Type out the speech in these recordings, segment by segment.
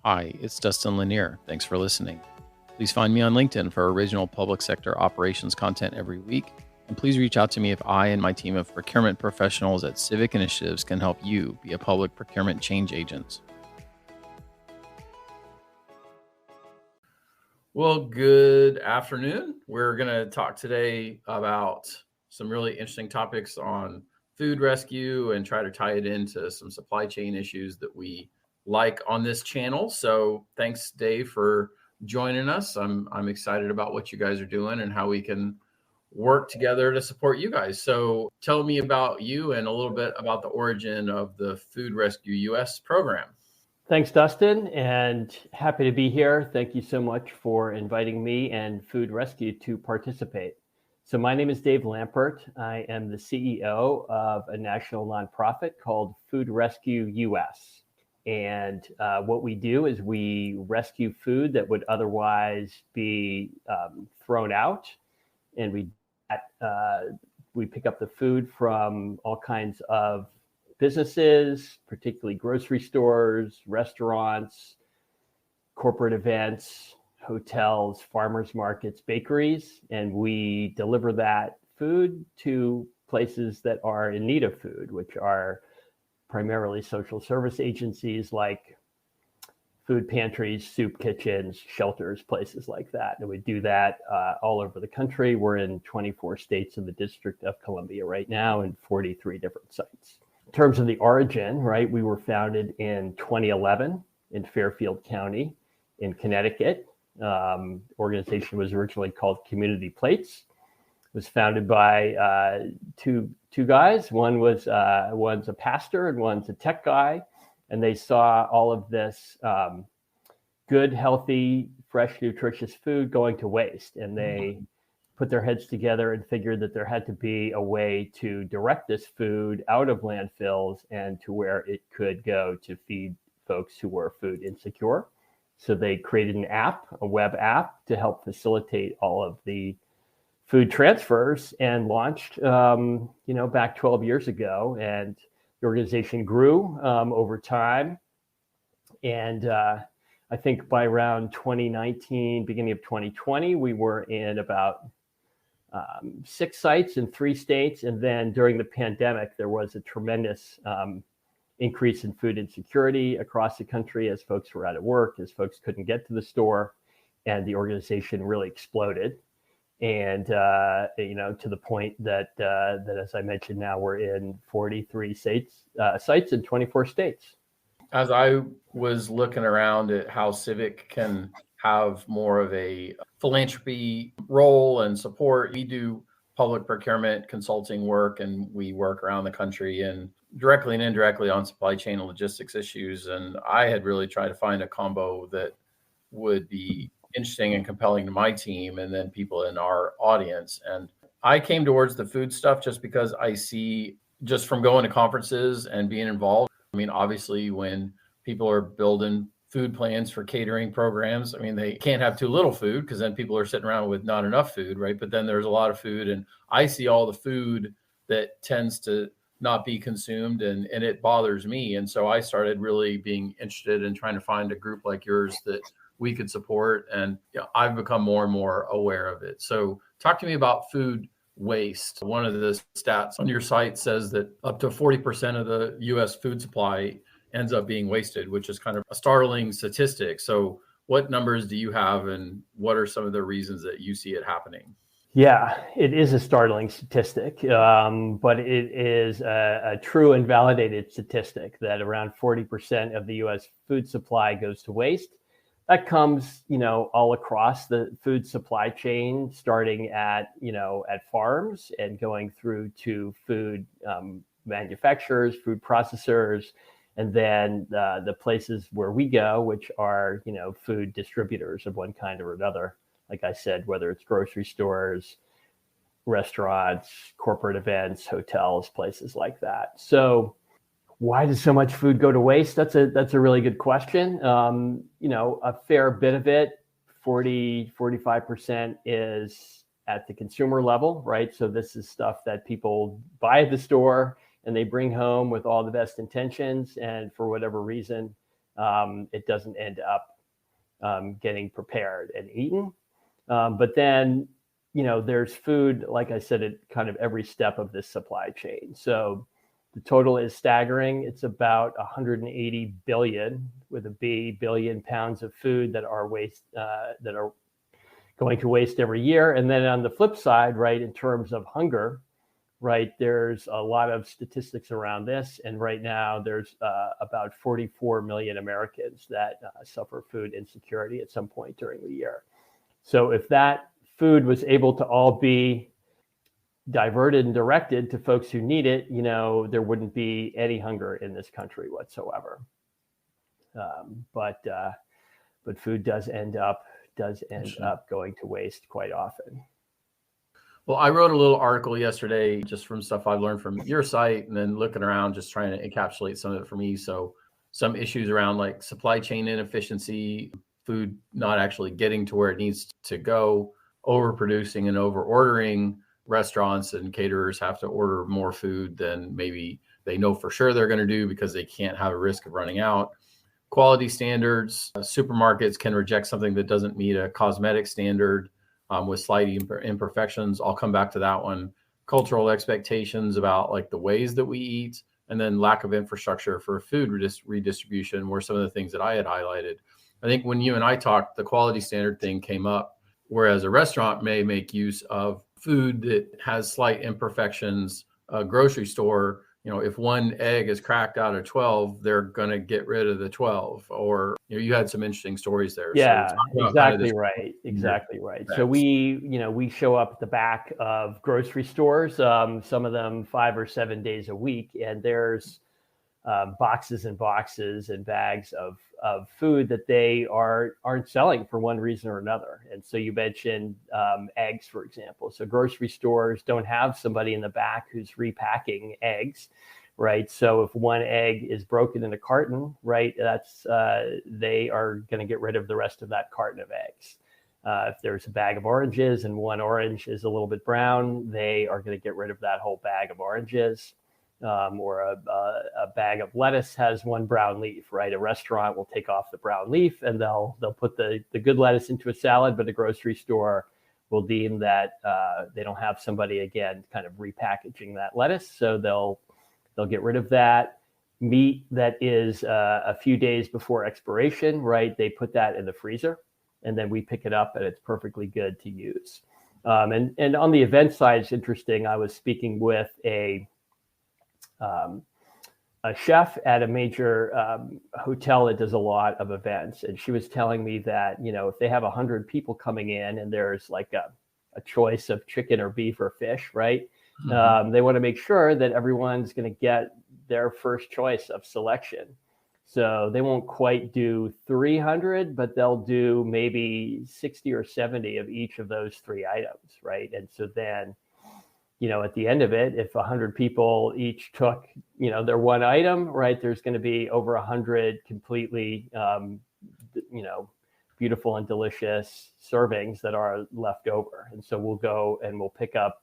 Hi, it's Dustin Lanier. Thanks for listening. Please find me on LinkedIn for original public sector operations content every week. And please reach out to me if I and my team of procurement professionals at Civic Initiatives can help you be a public procurement change agent. Well, good afternoon. We're going to talk today about some really interesting topics on food rescue and try to tie it into some supply chain issues that we like on this channel. So thanks, Dave, for joining us. I'm excited about what you guys are doing and how we can work together to support you guys. So tell me about you and a little bit about the origin of the Food Rescue US program. Thanks, Dustin, and happy to be here. Thank you so much for inviting me and Food Rescue to participate. So my name is Dave Lampert. I am the CEO of a national nonprofit called Food Rescue US. And what we do is we rescue food that would otherwise be thrown out. And we pick up the food from all kinds of businesses, particularly grocery stores, restaurants, corporate events, hotels, farmers markets, bakeries, and we deliver that food to places that are in need of food, which are primarily social service agencies like food pantries, soup kitchens, shelters, places like that. And we do that all over the country. We're in 24 states in the District of Columbia right now and 43 different sites. In terms of the origin, right, we were founded in 2011 in Fairfield County in Connecticut. Organization was originally called Community Plates. It was founded by two guys. One's a pastor and one's a tech guy. And they saw all of this good, healthy, fresh, nutritious food going to waste. And they put their heads together and figured that there had to be a way to direct this food out of landfills and to where it could go to feed folks who were food insecure. So they created an app, a web app, to help facilitate all of the food transfers and launched, back 12 years ago. And the organization grew over time. And I think by around 2019, beginning of 2020, we were in about 6 sites in 3 states. And then during the pandemic, there was a tremendous increase in food insecurity across the country as folks were out of work, as folks couldn't get to the store, and the organization really exploded. And, to the point that as I mentioned, now we're in 43 sites in 24 states. As I was looking around at how Civic can have more of a philanthropy role and support, we do public procurement consulting work, and we work around the country and directly and indirectly on supply chain and logistics issues. And I had really tried to find a combo that would be interesting and compelling to my team and then people in our audience. And I came towards the food stuff just because I see, just from going to conferences and being involved, I mean, obviously when people are building food plans for catering programs, I mean, they can't have too little food because then people are sitting around with not enough food, right? But then there's a lot of food, and I see all the food that tends to not be consumed, and it bothers me. And so I started really being interested in trying to find a group like yours that we could support. And I've become more and more aware of it. So talk to me about food waste. One of the stats on your site says that up to 40% of the US food supply ends up being wasted, which is kind of a startling statistic. So what numbers do you have, and what are some of the reasons that you see it happening? Yeah, it is a startling statistic, but it is a true and validated statistic that around 40% of the US food supply goes to waste. That comes, all across the food supply chain, starting at farms and going through to food manufacturers, food processors, and then the places where we go, which are, food distributors of one kind or another. Like I said, whether it's grocery stores, restaurants, corporate events, hotels, places like that. So why does so much food go to waste? That's a really good question. A fair bit of it, 45% is at the consumer level, right? So this is stuff that people buy at the store and they bring home with all the best intentions. And for whatever reason, it doesn't end up getting prepared and eaten. But then, there's food, like I said, at kind of every step of this supply chain. So the total is staggering. It's about 180 billion with a billion pounds of food that are going to waste every year. And then on the flip side, right, in terms of hunger, right, there's a lot of statistics around this. And right now there's about 44 million Americans that suffer food insecurity at some point during the year. So if that food was able to all be diverted and directed to folks who need it, there wouldn't be any hunger in this country whatsoever. But food does end up going to waste quite often. Well, I wrote a little article yesterday just from stuff I've learned from your site and then looking around, just trying to encapsulate some of it for me. So some issues around like supply chain inefficiency, food not actually getting to where it needs to go, overproducing and over ordering. Restaurants and caterers have to order more food than maybe they know for sure they're going to do because they can't have a risk of running out. Quality standards, supermarkets can reject something that doesn't meet a cosmetic standard with slight imperfections. I'll come back to that one. Cultural expectations about like the ways that we eat, and then lack of infrastructure for food redistribution were some of the things that I had highlighted. I think when you and I talked, the quality standard thing came up, whereas a restaurant may make use of food that has slight imperfections. A grocery store, if one egg is cracked out of 12, they're going to get rid of the 12. Or you had some interesting stories there. Yeah, so exactly right. Exactly right. So we show up at the back of grocery stores, some of them 5 or 7 days a week, and there's boxes and boxes and bags of food that they aren't selling for one reason or another. And so you mentioned eggs, for example. So grocery stores don't have somebody in the back who's repacking eggs, right? So if one egg is broken in a carton, right, they are going to get rid of the rest of that carton of eggs. If there's a bag of oranges and one orange is a little bit brown, they are going to get rid of that whole bag of oranges. Or a bag of lettuce has one brown leaf, right? A restaurant will take off the brown leaf and they'll put the good lettuce into a salad, but a grocery store will deem that they don't have somebody, again, kind of repackaging that lettuce. So they'll get rid of that. Meat that is a few days before expiration, right? They put that in the freezer and then we pick it up and it's perfectly good to use. And on the event side, it's interesting. I was speaking with a chef at a major hotel that does a lot of events. And she was telling me that, if they have 100 people coming in and there's like a choice of chicken or beef or fish, right? Mm-hmm. They want to make sure that everyone's going to get their first choice of selection. So they won't quite do 300, but they'll do maybe 60 or 70 of each of those three items, right? And so then, at the end of it, if 100 people each took, their one item, right, there's going to be over 100 completely, beautiful and delicious servings that are left over. And so we'll go and we'll pick up,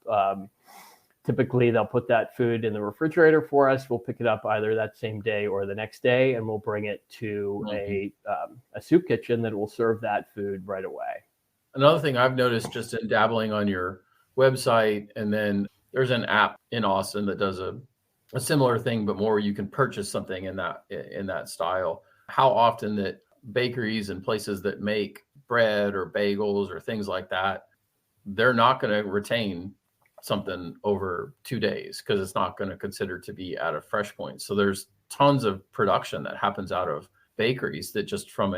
typically they'll put that food in the refrigerator for us. We'll pick it up either that same day or the next day, and we'll bring it to a soup kitchen that will serve that food right away. Another thing I've noticed just in dabbling on your website, and then there's an app in Austin that does a similar thing, but more you can purchase something in that style. How often that bakeries and places that make bread or bagels or things like that, they're not going to retain something over 2 days because it's not going to consider to be at a fresh point. So there's tons of production that happens out of bakeries that just from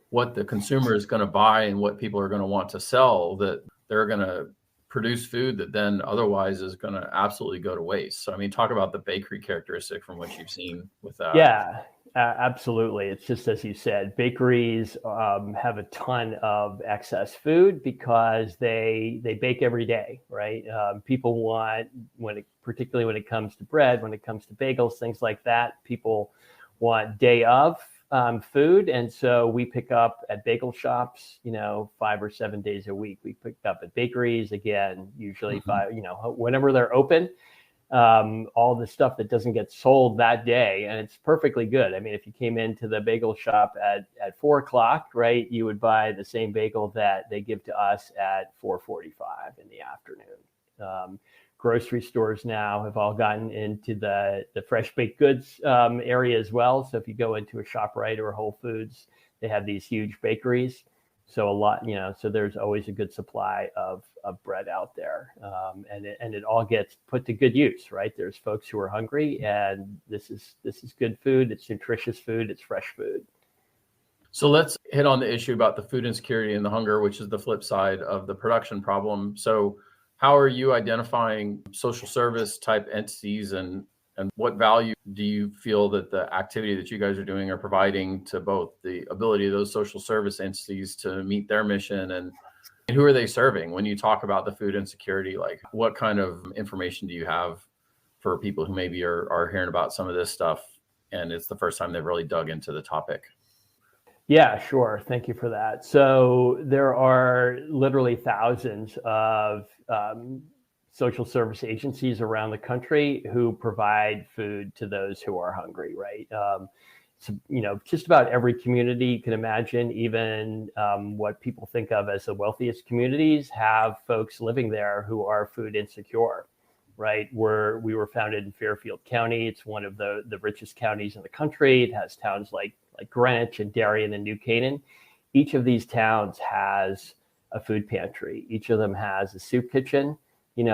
what the consumer is going to buy and what people are going to want to sell, that they're going to produce food that then otherwise is going to absolutely go to waste. So, talk about the bakery characteristic from what you've seen with that. Yeah, absolutely. It's just as you said, bakeries have a ton of excess food because they bake every day, right? People want, particularly when it comes to bread, when it comes to bagels, things like that, people want day of food. And so we pick up at bagel shops, 5 or 7 days a week. We pick up at bakeries, again, usually 5, whenever they're open. all the stuff that doesn't get sold that day, and it's perfectly good. I mean, if you came into the bagel shop at 4 o'clock, right, you would buy the same bagel that they give to us at 4:45 in the afternoon. Grocery stores now have all gotten into the fresh baked goods area as well. So if you go into a ShopRite or a Whole Foods, they have these huge bakeries. So a lot, so there's always a good supply of bread out there, and it all gets put to good use, right? There's folks who are hungry, and this is good food. It's nutritious food. It's fresh food. So let's hit on the issue about the food insecurity and the hunger, which is the flip side of the production problem. So how are you identifying social service type entities, and what value do you feel that the activity that you guys are doing are providing to both the ability of those social service entities to meet their mission, and who are they serving? When you talk about the food insecurity, like what kind of information do you have for people who maybe are hearing about some of this stuff and it's the first time they've really dug into the topic? Yeah, sure. Thank you for that. So there are literally thousands of social service agencies around the country who provide food to those who are hungry, right? So, just about every community you can imagine, even what people think of as the wealthiest communities, have folks living there who are food insecure, right? We were founded in Fairfield County. It's one of the richest counties in the country. It has towns like Greenwich and Darien and New Canaan. Each of these towns has a food pantry. Each of them has a soup kitchen. And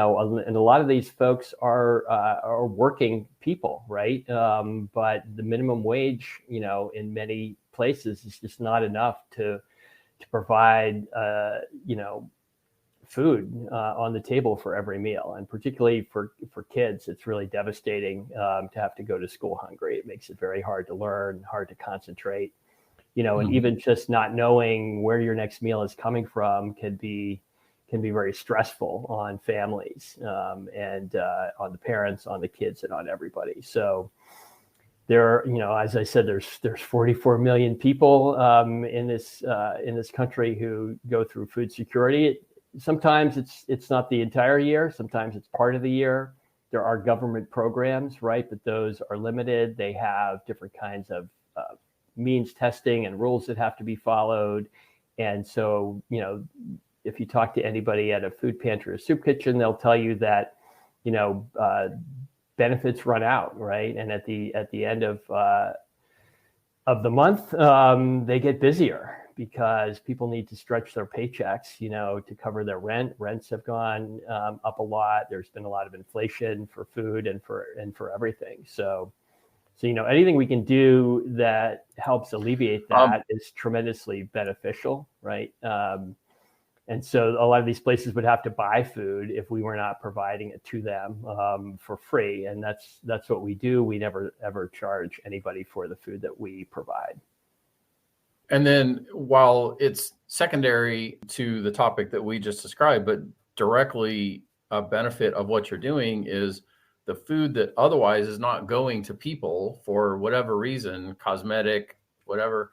a lot of these folks are working people, right? But the minimum wage, in many places is just not enough to provide, food on the table for every meal. And particularly for kids, it's really devastating to have to go to school hungry. It makes it very hard to learn, hard to concentrate, and even just not knowing where your next meal is coming from can be very stressful on families, and on the parents, on the kids, and on everybody. So there, as I said, there's 44 million people in this country who go through food security. Sometimes it's not the entire year. Sometimes it's part of the year. There are government programs, right? But those are limited. They have different kinds of means testing and rules that have to be followed. And so, if you talk to anybody at a food pantry or soup kitchen, they'll tell you that, benefits run out, right? And at the end of the month, they get busier because people need to stretch their paychecks, to cover their rent. Rents have gone up a lot. There's been a lot of inflation for food and for everything. So anything we can do that helps alleviate that is tremendously beneficial, right? And so a lot of these places would have to buy food if we were not providing it to them for free. And that's what we do. We never, ever charge anybody for the food that we provide. And then while it's secondary to the topic that we just described, but directly a benefit of what you're doing is the food that otherwise is not going to people for whatever reason, cosmetic, whatever.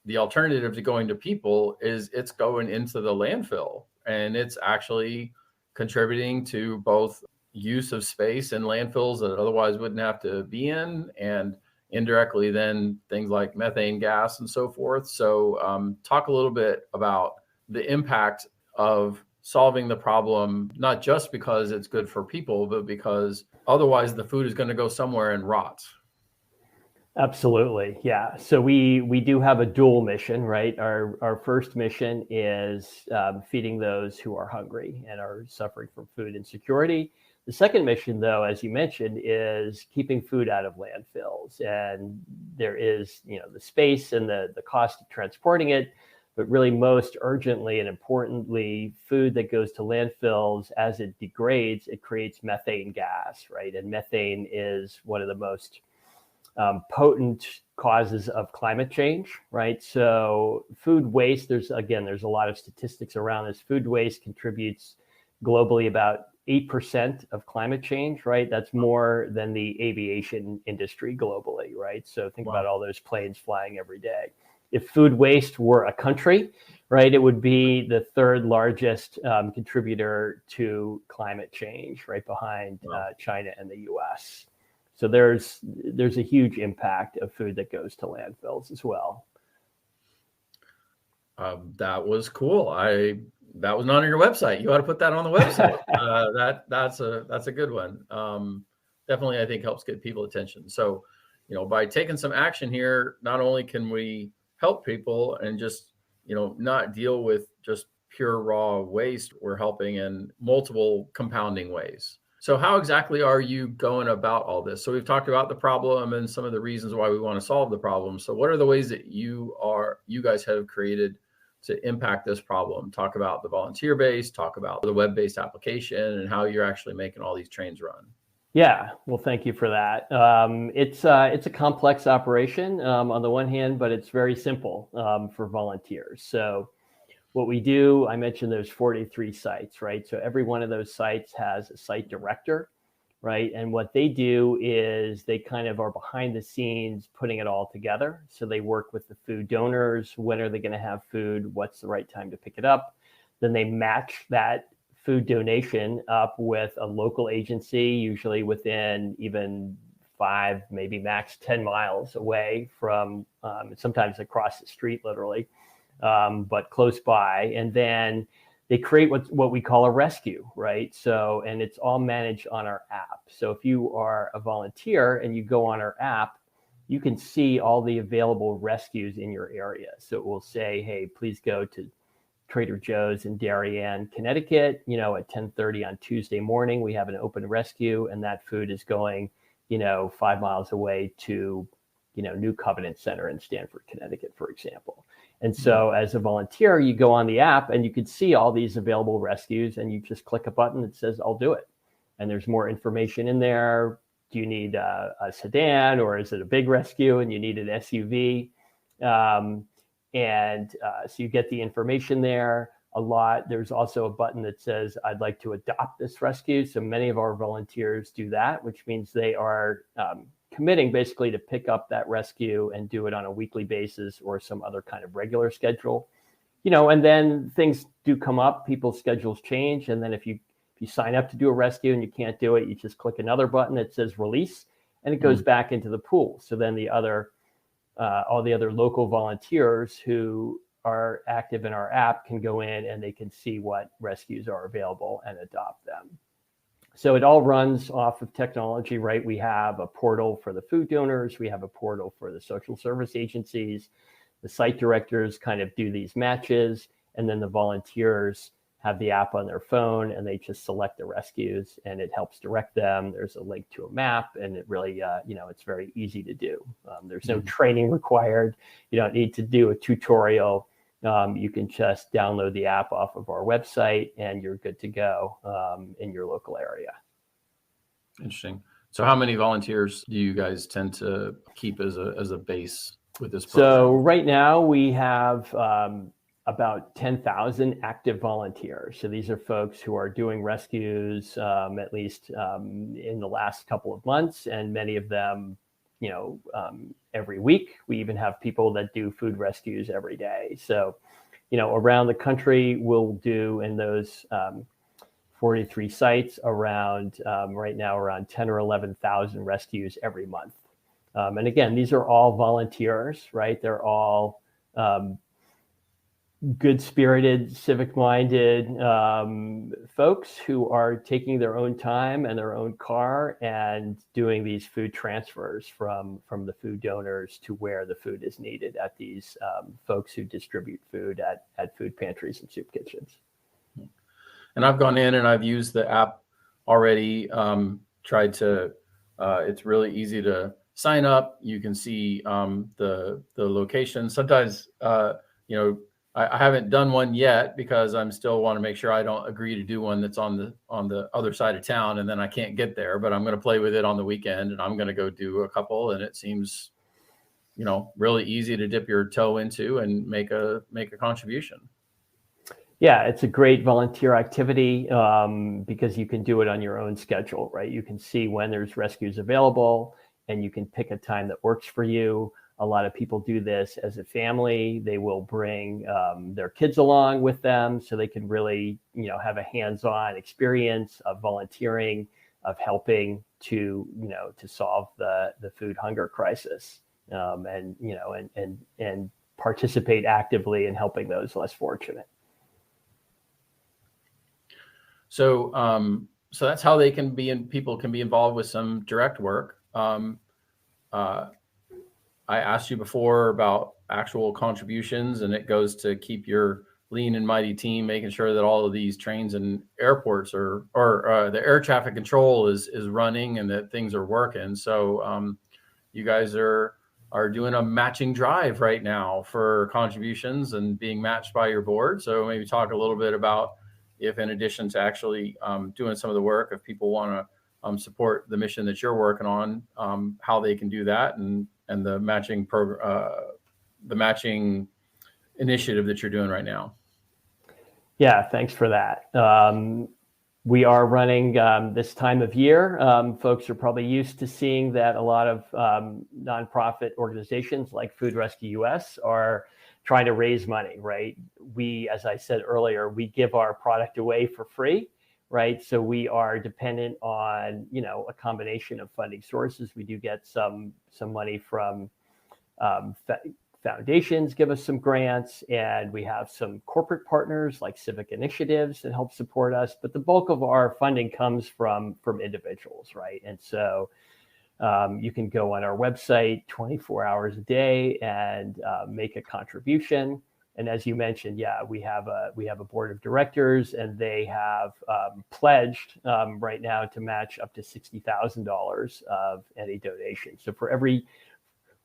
The alternative to going to people is it's going into the landfill, and it's actually contributing to both use of space in landfills that otherwise wouldn't have to be in, and indirectly then things like methane gas and so forth. So talk a little bit about the impact of solving the problem, not just because it's good for people, but because otherwise the food is going to go somewhere and rot. Absolutely. Yeah. So we do have a dual mission, right? Our first mission is feeding those who are hungry and are suffering from food insecurity. The second mission, though, as you mentioned, is keeping food out of landfills. And there is, the space and the cost of transporting it, but really most urgently and importantly, food that goes to landfills, as it degrades, it creates methane gas, right? And methane is one of the most potent causes of climate change, right? So food waste, there's a lot of statistics around this. Food waste contributes globally about 8% of climate change, right? That's more than the aviation industry globally, right? So think about all those planes flying every day. if food waste were a country, right, it would be the third largest contributor to climate change, right behind China and the U.S. So there's a huge impact of food that goes to landfills as well. That was cool. That was not on your website. You ought to put that on the website. That's a good one. Definitely, I think helps get people attention. So, by taking some action here, not only can we help people and just, not deal with just pure raw waste, we're helping in multiple compounding ways. So how exactly are you going about all this? So we've talked about the problem and some of the reasons why we want to solve the problem. So what are the ways that you guys have created to impact this problem? Talk about the volunteer base, talk about the web-based application, and how you're actually making all these trains run. Yeah, well, thank you for that. It's a complex operation on the one hand, but it's very simple for volunteers. So what we do, I mentioned those 43 sites, right? So every one of those sites has a site director, right? And what they do is they kind of are behind the scenes putting it all together. So they work with the food donors. When are they going to have food? What's the right time to pick it up? Then they match that food donation up with a local agency, usually within even 5, maybe max 10 miles away from, sometimes across the street, literally. But close by, and then they create what we call a rescue, right? So, and it's all managed on our app. So if you are a volunteer and you go on our app, you can see all the available rescues in your area. So it will say, hey, please go to Trader Joe's in Darien, Connecticut, at 10:30 on Tuesday morning. We have an open rescue, and that food is going, 5 miles away to, New Covenant Center in Stamford, Connecticut, for example. And so as a volunteer, you go on the app and you can see all these available rescues, and you just click a button that says, I'll do it. And there's more information in there. Do you need a sedan, or is it a big rescue and you need an SUV? So you get the information there a lot. There's also a button that says, I'd like to adopt this rescue. So many of our volunteers do that, which means they are committing basically to pick up that rescue and do it on a weekly basis or some other kind of regular schedule. And then things do come up, people's schedules change. And then if you sign up to do a rescue and you can't do it, you just click another button that says release, and it goes back into the pool. So then all the other local volunteers who are active in our app can go in and they can see what rescues are available and adopt them. So it all runs off of technology, right? We have a portal for the food donors. We have a portal for the social service agencies. The site directors kind of do these matches, and then the volunteers have the app on their phone and they just select the rescues, and it helps direct them. There's a link to a map, and it really, it's very easy to do. There's no training required. You don't need to do a tutorial. You can just download the app off of our website and you're good to go in your local area. Interesting. So how many volunteers do you guys tend to keep as a base with this program? So right now we have about 10,000 active volunteers. So these are folks who are doing rescues at least in the last couple of months, and many of them every week. We even have people that do food rescues every day. So, around the country, we'll do in those 43 sites right now around 10 or 11,000 rescues every month. And again, these are all volunteers, right? They're all good-spirited, civic-minded folks who are taking their own time and their own car and doing these food transfers from the food donors to where the food is needed at these folks who distribute food at food pantries and soup kitchens. And I've gone in and I've used the app already, it's really easy to sign up. You can see the location. Sometimes, I haven't done one yet because I'm still want to make sure I don't agree to do one that's on the other side of town and then I can't get there, but I'm going to play with it on the weekend and I'm going to go do a couple, and it seems, really easy to dip your toe into and make a contribution. Yeah, it's a great volunteer activity because you can do it on your own schedule, right? You can see when there's rescues available and you can pick a time that works for you. A lot of people do this as a family. They will bring their kids along with them so they can really, have a hands-on experience of volunteering, of helping to solve the food hunger crisis, and participate actively in helping those less fortunate. So that's how people can be involved with some direct work. I asked you before about actual contributions, and it goes to keep your lean and mighty team, making sure that all of these trains and airports or the air traffic control is running and that things are working. So you guys are doing a matching drive right now for contributions and being matched by your board. So maybe talk a little bit about if, in addition to actually doing some of the work, if people want to support the mission that you're working on, how they can do that, and the matching the matching initiative that you're doing right now. Yeah, thanks for that. We are running this time of year. Folks are probably used to seeing that a lot of nonprofit organizations like Food Rescue US are trying to raise money, right? We, as I said earlier, we give our product away for free, right? So we are dependent on, a combination of funding sources. We do get some money from foundations, give us some grants, and we have some corporate partners like civic initiatives that help support us. But the bulk of our funding comes from individuals, right? And so you can go on our website 24 hours a day and make a contribution. And as you mentioned, we have a board of directors, and they have pledged right now to match up to $60,000 of any donation. So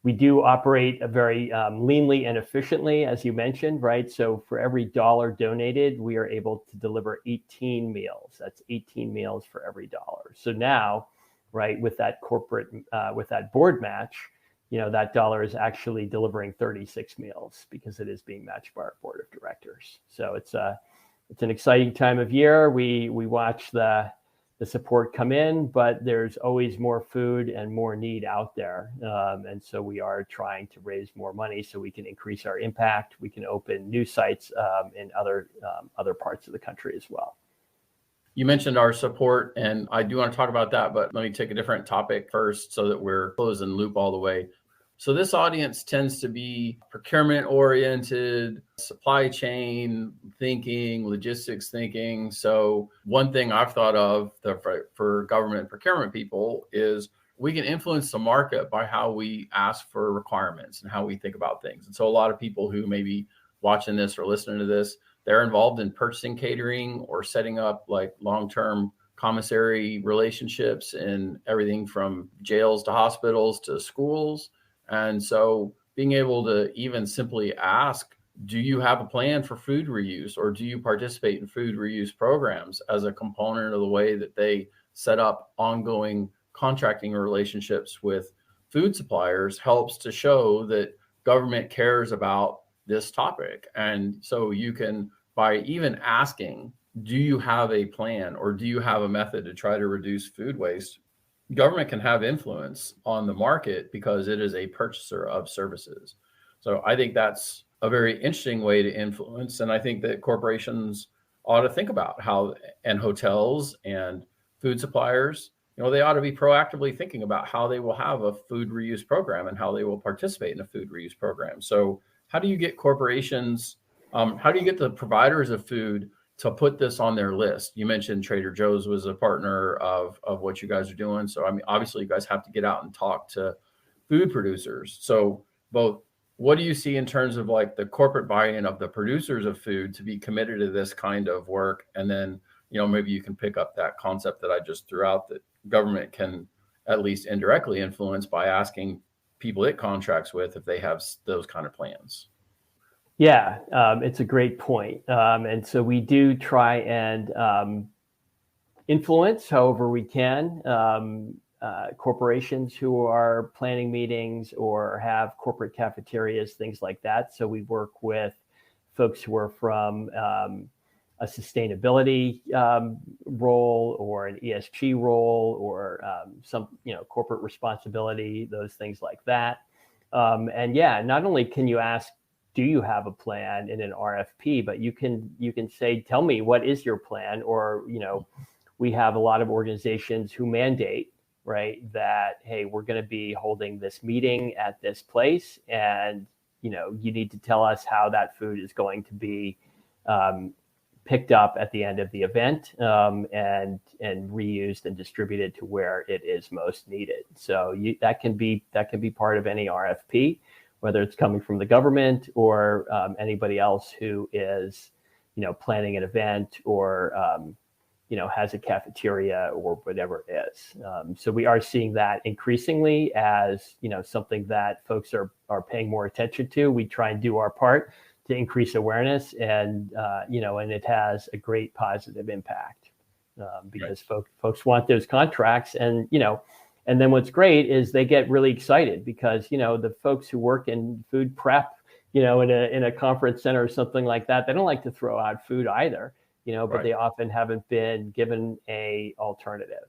we do operate a very leanly and efficiently, as you mentioned, right? So for every dollar donated, we are able to deliver 18 meals. That's 18 meals for every dollar. So now, right, with that with that board match, that dollar is actually delivering 36 meals because it is being matched by our board of directors. So it's an exciting time of year. We watch the support come in, but there's always more food and more need out there. And so we are trying to raise more money so we can increase our impact. We can open new sites in other parts of the country as well. You mentioned our support, and I do want to talk about that, but let me take a different topic first so that we're closing loop all the way. So this audience tends to be procurement oriented, supply chain thinking, logistics thinking. So one thing I've thought of for government procurement people is we can influence the market by how we ask for requirements and how we think about things. And so a lot of people who may be watching this or listening to this, they're involved in purchasing, catering, or setting up like long-term commissary relationships in everything from jails to hospitals to schools. And so being able to even simply ask, do you have a plan for food reuse, or do you participate in food reuse programs as a component of the way that they set up ongoing contracting relationships with food suppliers, helps to show that government cares about this topic. And so you can, by even asking, do you have a plan, or do you have a method to try to reduce food waste? Government can have influence on the market because it is a purchaser of services. So I think that's a very interesting way to influence. And I think that corporations ought to think about how, and hotels and food suppliers, they ought to be proactively thinking about how they will have a food reuse program and how they will participate in a food reuse program. So how do you get corporations, how do you get the providers of food to put this on their list? You mentioned Trader Joe's was a partner of what you guys are doing. So, I mean, obviously you guys have to get out and talk to food producers. So both, what do you see in terms of like the corporate buy-in of the producers of food to be committed to this kind of work? And then, maybe you can pick up that concept that I just threw out, that government can at least indirectly influence by asking people it contracts with if they have those kind of plans. Yeah, it's a great point. And so we do try and influence however we can corporations who are planning meetings or have corporate cafeterias, things like that. So we work with folks who are from a sustainability role or an ESG role or some corporate responsibility, those things like that. And yeah, not only can you ask, do you have a plan in an RFP, but you can say, tell me, what is your plan? Or, we have a lot of organizations who mandate, right, that, hey, we're going to be holding this meeting at this place, and you need to tell us how that food is going to be picked up at the end of the event, and reused and distributed to where it is most needed. So that can be part of any RFP, whether it's coming from the government or anybody else who is planning an event or has a cafeteria or whatever it is. So we are seeing that increasingly as something that folks are paying more attention to. We try and do our part to increase awareness, and and it has a great positive impact because folks want those contracts, and and then what's great is they get really excited because the folks who work in food prep, in a conference center or something like that, they don't like to throw out food either, but they often haven't been given a alternative.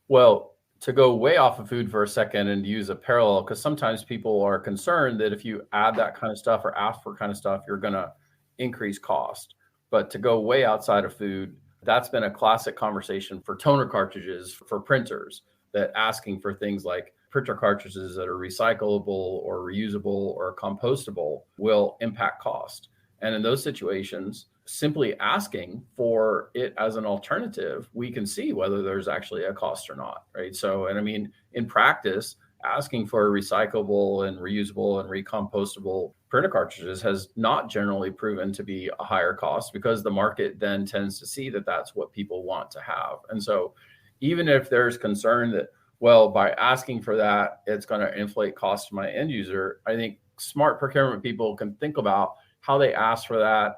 Well, to go way off of food for a second and use a parallel, because sometimes people are concerned that if you add that kind of stuff or ask for kind of stuff, you're going to increase cost. But to go way outside of food, that's been a classic conversation for toner cartridges, for printers, that asking for things like printer cartridges that are recyclable or reusable or compostable will impact cost. And in those situations, simply asking for it as an alternative, we can see whether there's actually a cost or not, right? So, and I mean, in practice, asking for recyclable and reusable and recompostable printer cartridges has not generally proven to be a higher cost, because the market then tends to see that that's what people want to have. And so even if there's concern that, well, by asking for that, it's going to inflate cost to my end user, I think smart procurement people can think about how they ask for that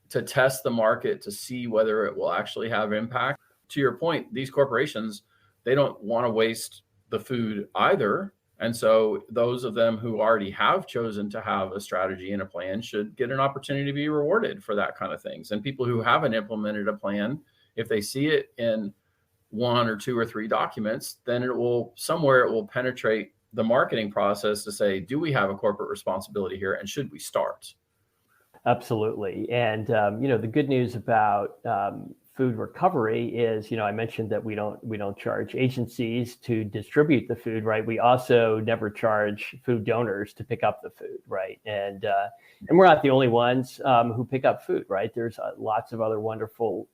to test the market to see whether it will actually have impact. To your point, these corporations, they don't want to waste the food either. And so those of them who already have chosen to have a strategy and a plan should get an opportunity to be rewarded for that kind of things. And people who haven't implemented a plan, if they see it in 1 or 2 or 3 documents, then it will penetrate the marketing process to say, do we have a corporate responsibility here, and should we start? Absolutely. And, the good news about food recovery is, I mentioned that we don't charge agencies to distribute the food, right? We also never charge food donors to pick up the food, right? And we're not the only ones who pick up food, right? There's lots of other wonderful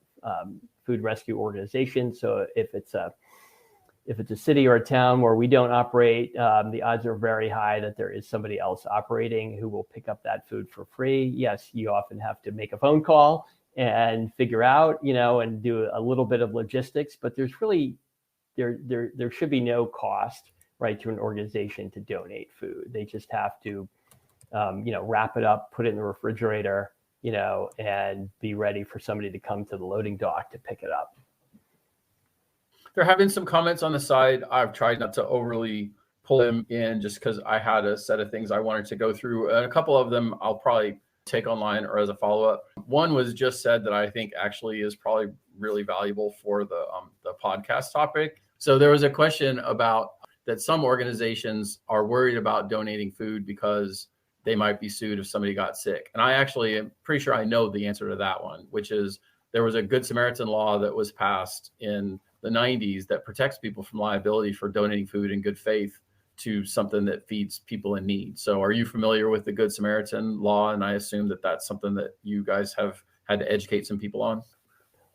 food rescue organizations. So if it's a city or a town where we don't operate, the odds are very high that there is somebody else operating who will pick up that food for free. Yes, you often have to make a phone call and figure out, and do a little bit of logistics, but there's really, there should be no cost, right, to an organization to donate food. They just have to, wrap it up, put it in the refrigerator, and be ready for somebody to come to the loading dock to pick it up. There have been some comments on the side. I've tried not to overly pull them in just because I had a set of things I wanted to go through. And a couple of them I'll probably take online or as a follow-up. One was just said that I think actually is probably really valuable for the podcast topic. So there was a question about that some organizations are worried about donating food because they might be sued if somebody got sick. And I actually am pretty sure I know the answer to that one, which is there was a Good Samaritan law that was passed in the 90s that protects people from liability for donating food in good faith to something that feeds people in need. So are you familiar with the Good Samaritan law? And I assume that that's something that you guys have had to educate some people on.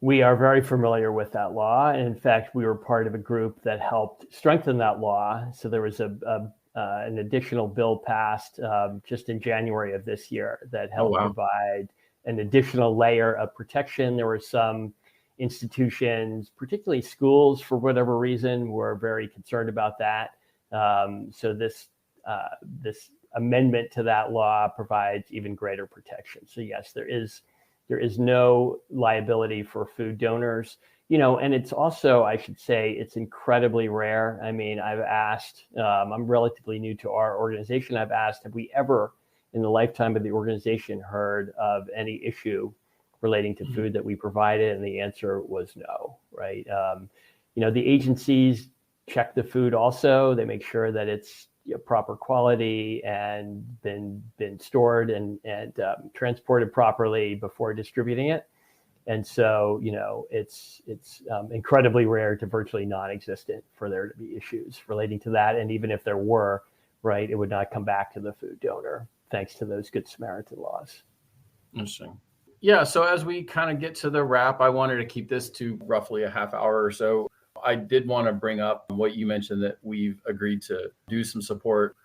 We are very familiar with that law. In fact, we were part of a group that helped strengthen that law. So there was an additional bill passed just in January of this year that helped provide an additional layer of protection. There were some institutions, particularly schools, for whatever reason, were very concerned about that. So this amendment to that law provides even greater protection. So yes, there is no liability for food donors, and it's also, I should say, it's incredibly rare. I mean, I've asked, I'm relatively new to our organization. I've asked, have we ever in the lifetime of the organization heard of any issue relating to food that we provided? And the answer was no, right? The agencies check the food also. They make sure that it's, proper quality and been stored and transported properly before distributing it. And so, it's incredibly rare to virtually non-existent for there to be issues relating to that. And even if there were, right, it would not come back to the food donor, thanks to those Good Samaritan laws. Interesting. Yeah. So as we kind of get to the wrap, I wanted to keep this to roughly a half hour or so. I did want to bring up what you mentioned, that we've agreed to do some support.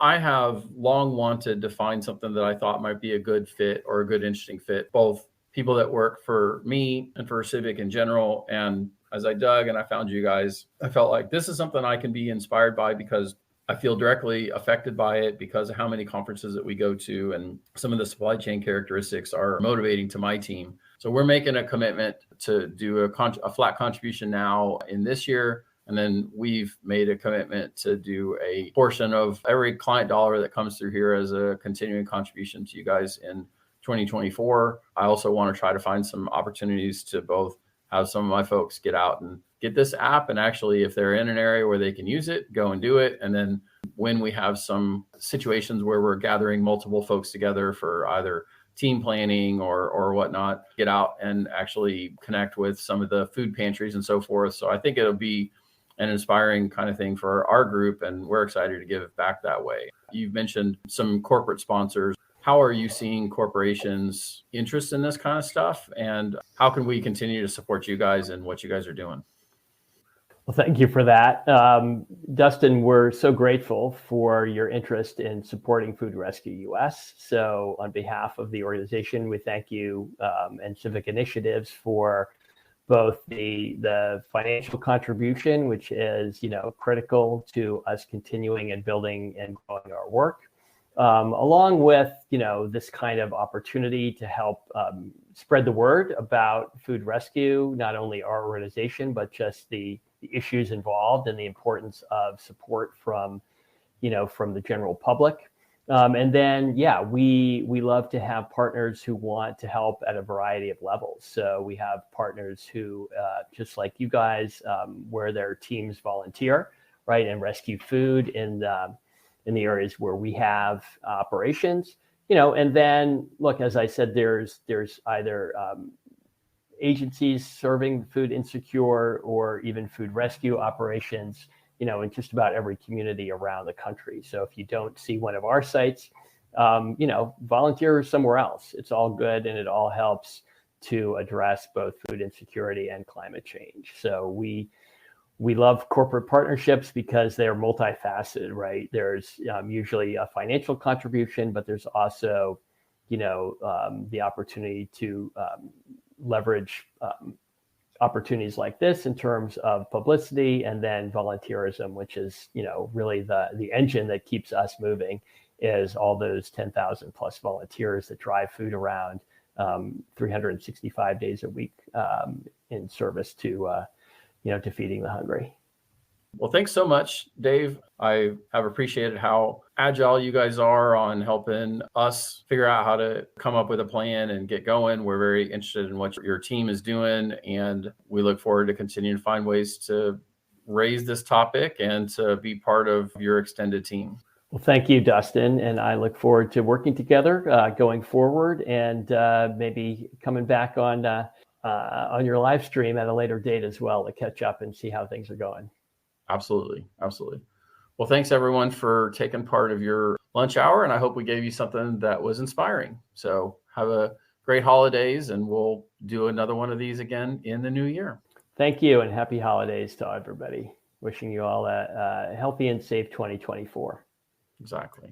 I have long wanted to find something that I thought might be a good fit or a good, interesting fit, both people that work for me and for Civic in general. And as I dug and I found you guys, I felt like this is something I can be inspired by because I feel directly affected by it because of how many conferences that we go to, and some of the supply chain characteristics are motivating to my team. So we're making a commitment to do a flat contribution now in this year. And then we've made a commitment to do a portion of every client dollar that comes through here as a continuing contribution to you guys in 2024. I also want to try to find some opportunities to both have some of my folks get out and get this app, and actually, if they're in an area where they can use it, go and do it. And then when we have some situations where we're gathering multiple folks together for either team planning or whatnot, get out and actually connect with some of the food pantries and so forth. So I think it'll be an inspiring kind of thing for our group, and we're excited to give it back that way. You've mentioned some corporate sponsors. How are you seeing corporations' interest in this kind of stuff? And how can we continue to support you guys and what you guys are doing? Well, thank you for that. Dustin, we're so grateful for your interest in supporting Food Rescue US. So on behalf of the organization, we thank you and Civic Initiatives for both the financial contribution, which is, critical to us continuing and building and growing our work, along with, this kind of opportunity to help spread the word about food rescue, not only our organization, but just the issues involved and the importance of support from the general public. And then, we love to have partners who want to help at a variety of levels. So we have partners who, just like you guys, where their teams volunteer, right, and rescue food in the areas where we have operations, and then look, as I said, there's either agencies serving food insecure or even food rescue operations, in just about every community around the country. So if you don't see one of our sites, volunteer somewhere else. It's all good, and it all helps to address both food insecurity and climate change. So we love corporate partnerships because they're multifaceted, right? There's usually a financial contribution, but there's also, the opportunity to leverage opportunities like this in terms of publicity, and then volunteerism, which is, really the engine that keeps us moving, is all those 10,000 plus volunteers that drive food around 365 days a week in service to feeding the hungry. Well, thanks so much, Dave. I have appreciated how agile you guys are on helping us figure out how to come up with a plan and get going. We're very interested in what your team is doing, and we look forward to continuing to find ways to raise this topic and to be part of your extended team. Well, thank you, Dustin. And I look forward to working together going forward, and maybe coming back on your live stream at a later date as well to catch up and see how things are going. Absolutely. Absolutely. Well, thanks everyone for taking part of your lunch hour, and I hope we gave you something that was inspiring. So have a great holidays, and we'll do another one of these again in the new year. Thank you, and happy holidays to everybody. Wishing you all a healthy and safe 2024. Exactly.